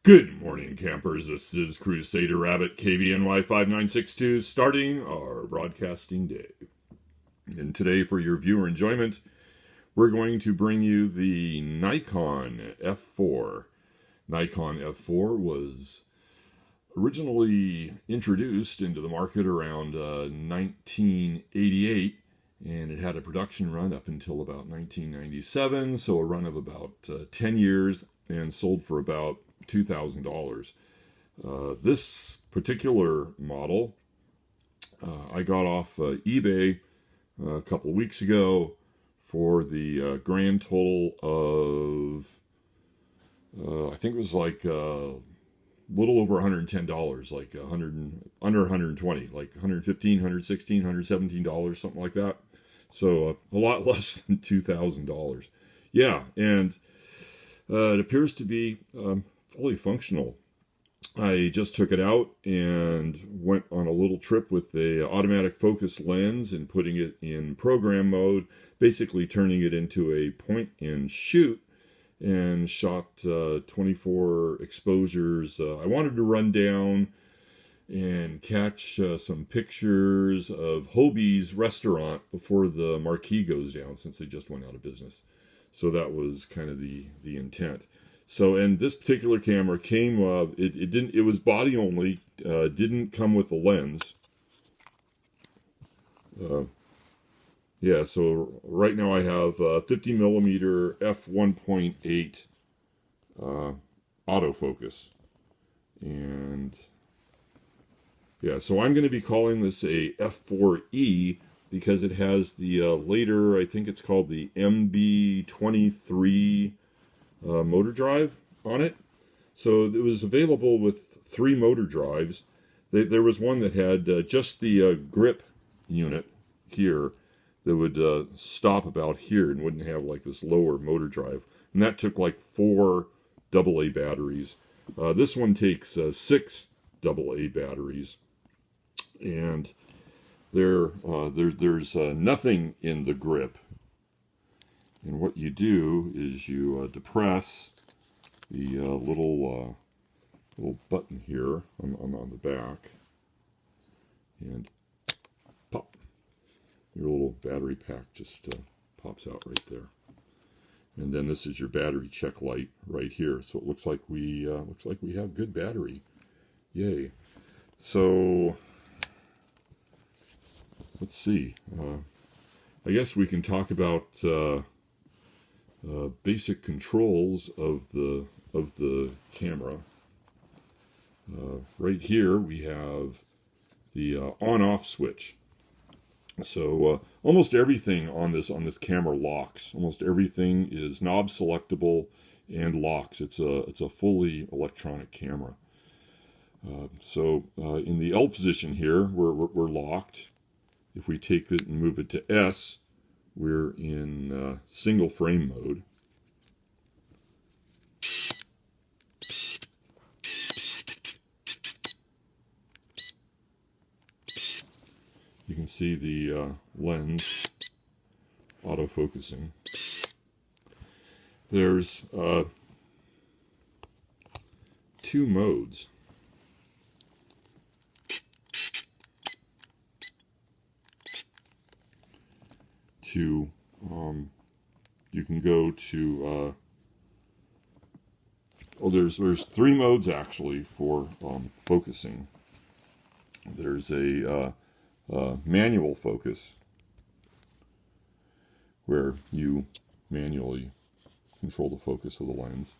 Good morning, campers. This is Crusader Rabbit KVNY 5962 starting our broadcasting day. And today, for your viewer enjoyment, we're going to bring you the Nikon F4. Nikon F4 was originally introduced into the market around 1988, and it had a production run up until about 1997, so a run of about 10 years, and sold for about $2,000. This particular model I got off eBay a couple of weeks ago for the grand total of I think it was like a little over $110, like under 120, like $115, $116, $117, something like that. So a lot less than $2,000. Yeah, and it appears to be fully functional. I just took it out and went on a little trip with the automatic focus lens and putting it in program mode, basically turning it into a point and shoot, and shot 24 exposures. I wanted to run down and catch some pictures of Hobie's restaurant before the marquee goes down, since they just went out of business. So that was kind of the intent. So, and this particular camera came, it was body only, didn't come with a lens. Yeah, so right now I have 50 millimeter f1.8 autofocus. And yeah, so I'm going to be calling this a F4E because it has the later, I think it's called the MB23 motor drive on it. So it was available with 3 motor drives. There was one that had just the grip unit here that would stop about here and wouldn't have like this lower motor drive. And that took like 4 AA batteries. This one takes 6 AA batteries. And there's nothing in the grip. And what you do is you depress the little button here on the back, and pop. Your little battery pack just pops out right there. And then this is your battery check light right here. So it looks like we have good battery. Yay! So let's see. I guess we can talk about basic controls of the camera. Right here we have the on-off switch. So almost everything on this camera locks. Almost everything is knob selectable and locks. It's a fully electronic camera. So in the L position here, we're locked. If we take it and move it to S, we're in single frame mode. You can see the lens autofocusing. There's 2 modes. You can go to there's 3 modes actually for focusing. There's a manual focus, where you manually control the focus of the lens.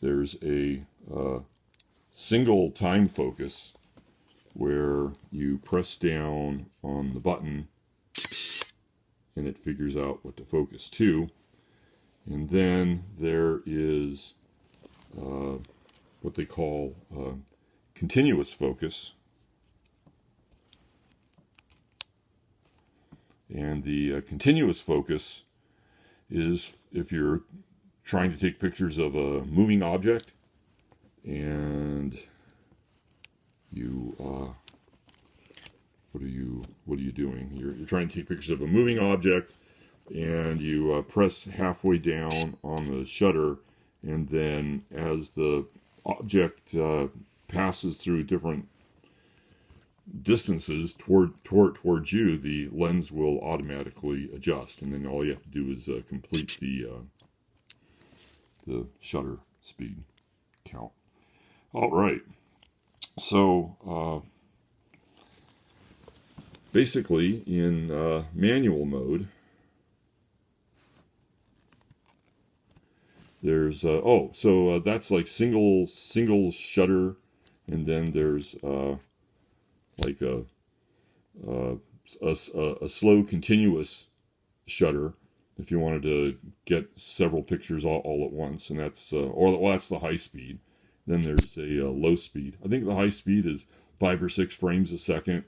There's a single time focus, where you press down on the button and it figures out what to focus to. And then there is what they call continuous focus. And the continuous focus is if you're trying to take pictures of a moving object and you what are you doing? You're trying to take pictures of a moving object, and you press halfway down on the shutter, and then as the object passes through different distances towards you, the lens will automatically adjust, and then all you have to do is complete the shutter speed count. All right, so basically in manual mode, there's that's like single shutter, and then there's like a slow continuous shutter if you wanted to get several pictures all at once, and that's that's the high speed. Then there's a low speed. I think the high speed is 5 or 6 frames a second,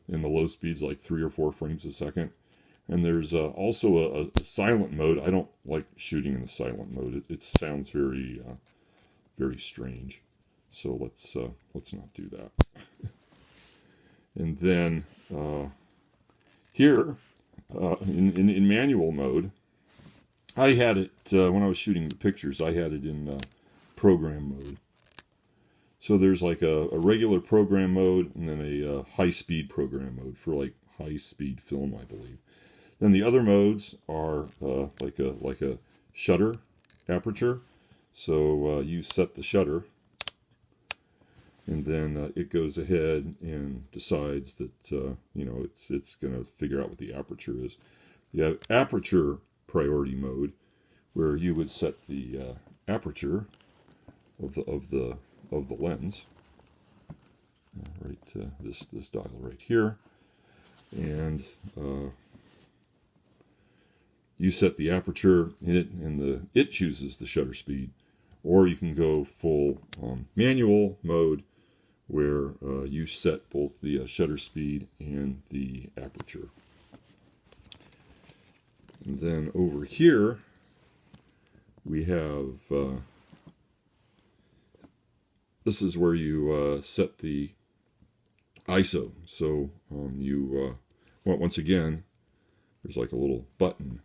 and the low speed's like 3 or 4 frames a second. And there's also a silent mode. I don't like shooting in the silent mode. It sounds very very strange. So let's not do that. And then here in manual mode, I had it when I was shooting the pictures. I had it in program mode. So there's like a regular program mode, and then a high-speed program mode for like high-speed film, I believe. Then the other modes are like a shutter aperture. So you set the shutter, and then it goes ahead and decides that it's going to figure out what the aperture is. You have aperture priority mode, where you would set the aperture of the lens, this dial right here, and you set the aperture in it, and it chooses the shutter speed. Or you can go full manual mode, where you set both the shutter speed and the aperture. And then over here we have this is where you set the ISO. So once again, there's like a little button,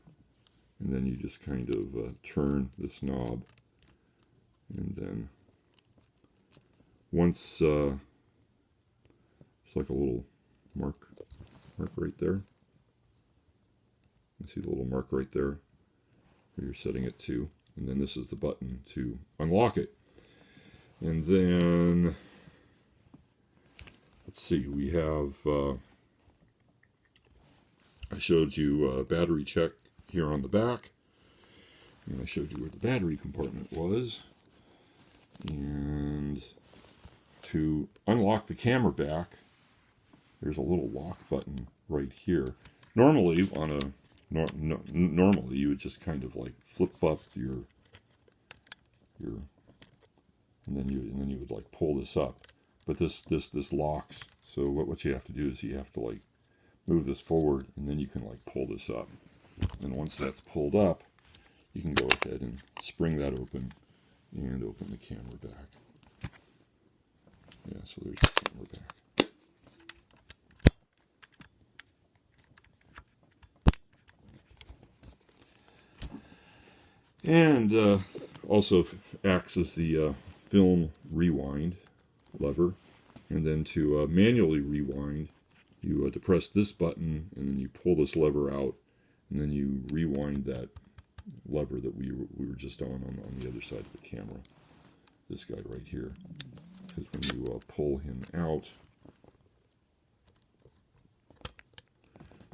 and then you just kind of turn this knob, and then once it's like a little mark right there. You see the little mark right there where you're setting it to, and then this is the button to unlock it. And then let's see, we have I showed you battery check here on the back, and I showed you where the battery compartment was. And to unlock the camera back, there's a little lock button right here. Normally normally you would just kind of like flip up your and then you would like pull this up, but this locks. So what you have to do is you have to like move this forward, and then you can like pull this up. And once that's pulled up, you can go ahead and spring that open and open the camera back. Yeah, so there's the camera back. And also acts as the film rewind lever. And then to manually rewind, you depress this button, and then you pull this lever out, and then you rewind that lever that we were just on the other side of the camera. This guy right here. Because when you pull him out,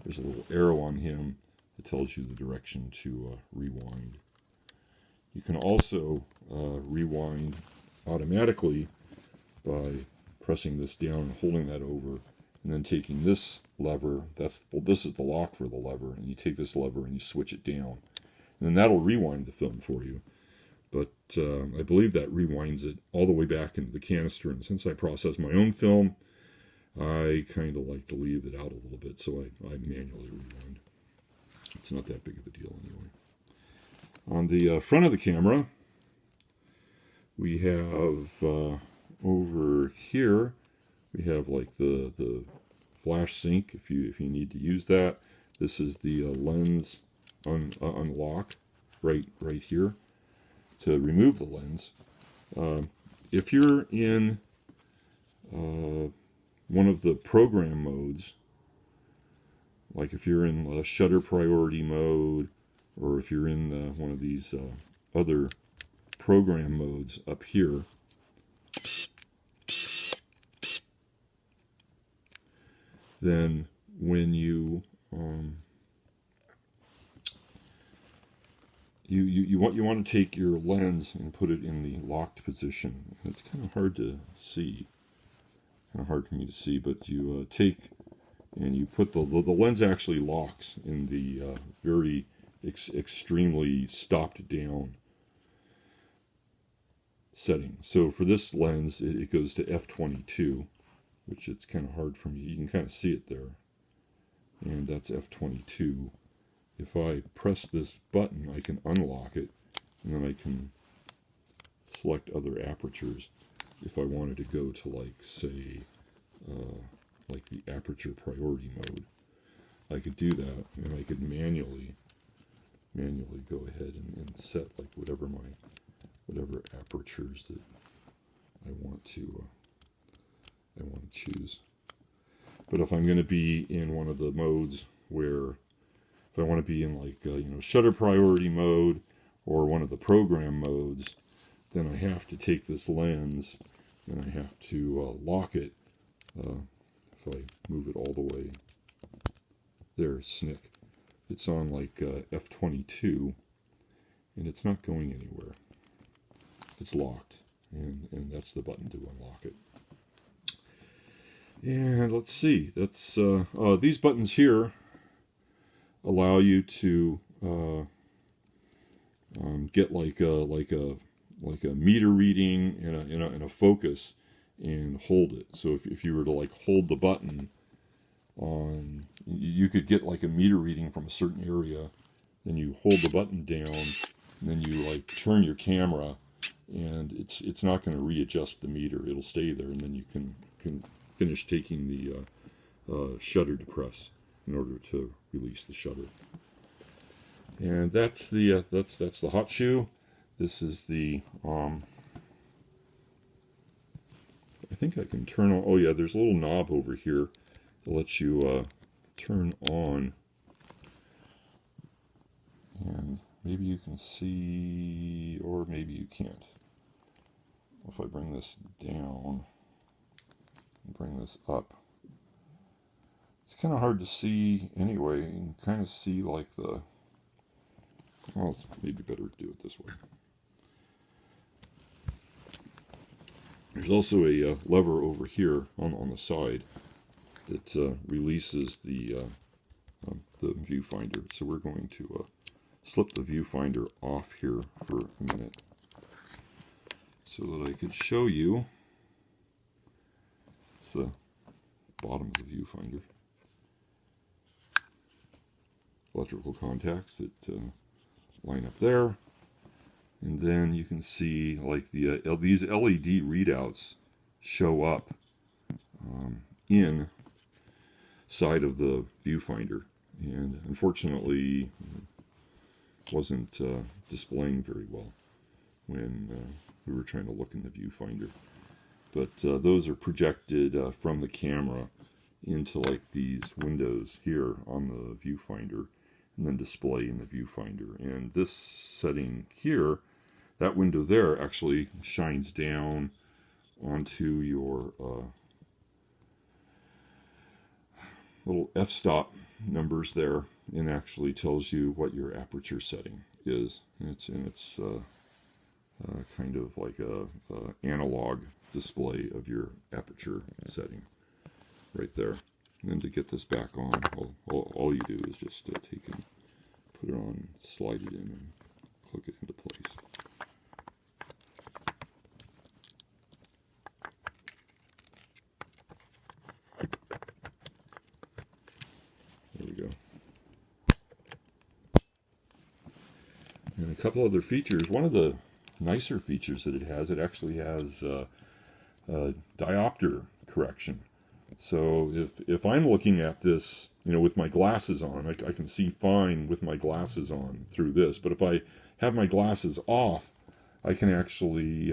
there's a little arrow on him that tells you the direction to rewind. You can also rewind automatically by pressing this down and holding that over, and then taking this lever. This is the lock for the lever, and you take this lever and you switch it down, and then that'll rewind the film for you. But I believe that rewinds it all the way back into the canister, and since I process my own film, I kind of like to leave it out a little bit, so I manually rewind. It's not that big of a deal anyway. On the front of the camera, we have over here, we have like the flash sync if you need to use that. This is the lens unlock right here to remove the lens. if you're in one of the program modes, like if you're in shutter priority mode, or if you're in one of these other program modes up here, then when you you want to take your lens and put it in the locked position. It's kind of hard to see, kind of hard for me to see, but you take and you put the lens actually locks in the very extremely stopped down setting. So for this lens, it goes to f22, which it's kind of hard for me. You can kind of see it there, and that's f22. If I press this button, I can unlock it, and then I can select other apertures. If I wanted to go to, like, say, like the aperture priority mode, I could do that, and I could manually go ahead and set like whatever apertures that I want to choose. But if I'm going to be in one of the modes where, if I want to be in like shutter priority mode or one of the program modes, then I have to take this lens and I have to lock it. If I move it all the way there, snick, it's on like f22, and it's not going anywhere. It's locked, and that's the button to unlock it. And let's see, that's these buttons here allow you to get like a meter reading and a focus and hold it. So if you were to like hold the button on, you could get like a meter reading from a certain area, then you hold the button down, and then you like turn your camera, and it's not going to readjust the meter. It'll stay there, and then you can finish taking the shutter depress in order to release the shutter. And that's the hot shoe. This is the I think I can turn on. Oh yeah, there's a little knob over here that lets you turn on, and maybe you can see, or maybe you can't. If I bring this down and bring this up, it's kind of hard to see anyway. You can kind of see like the, well, it's maybe better to do it this way. There's also a lever over here on the side that releases the viewfinder. So we're going to slip the viewfinder off here for a minute so that I could show you. It's the bottom of the viewfinder. Electrical contacts that line up there. And then you can see like these LED readouts show up inside of the viewfinder, and unfortunately wasn't displaying very well when we were trying to look in the viewfinder. But those are projected from the camera into like these windows here on the viewfinder, and then display in the viewfinder. And this setting here, that window there, actually shines down onto your little f-stop numbers there, and actually tells you what your aperture setting is. And it's kind of like a analog display of your aperture setting right there. And then to get this back on, all you do is just take and put it on, slide it in, and click it into place. There we go. And a couple other features. One of the nicer features that it actually has diopter correction. So if I'm looking at this, with my glasses on, I can see fine with my glasses on through this. But if I have my glasses off, I can actually,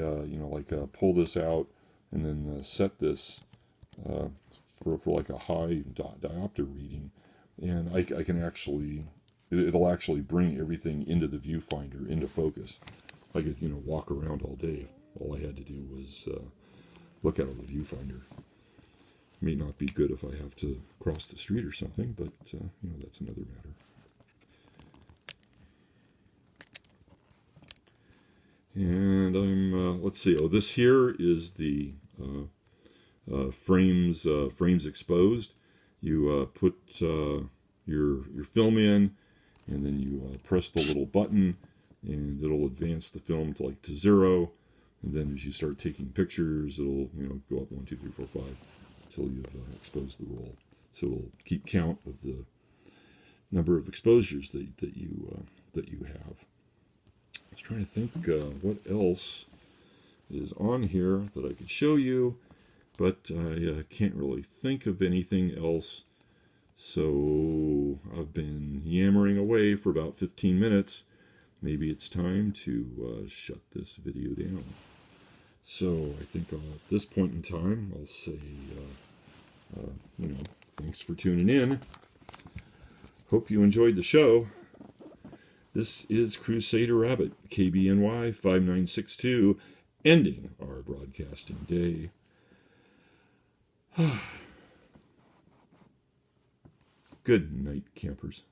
pull this out and then set this for like a high diopter reading, and I can actually, it'll actually bring everything into the viewfinder, into focus. I could, walk around all day if all I had to do was look out of the viewfinder. May not be good if I have to cross the street or something, but that's another matter. And I'm let's see. Oh, this here is the frames exposed. You put your film in, and then you press the little button, and it'll advance the film to 0. And then as you start taking pictures, it'll go up 1, 2, 3, 4, 5 until you've exposed the roll. So it'll keep count of the number of exposures that you have. I was trying to think what else is on here that I could show you, but I can't really think of anything else. So I've been yammering away for about 15 minutes. Maybe it's time to shut this video down. So I think at this point in time, I'll say, thanks for tuning in. Hope you enjoyed the show. This is Crusader Rabbit, KBNY 5962, ending our broadcasting day. Good night, campers.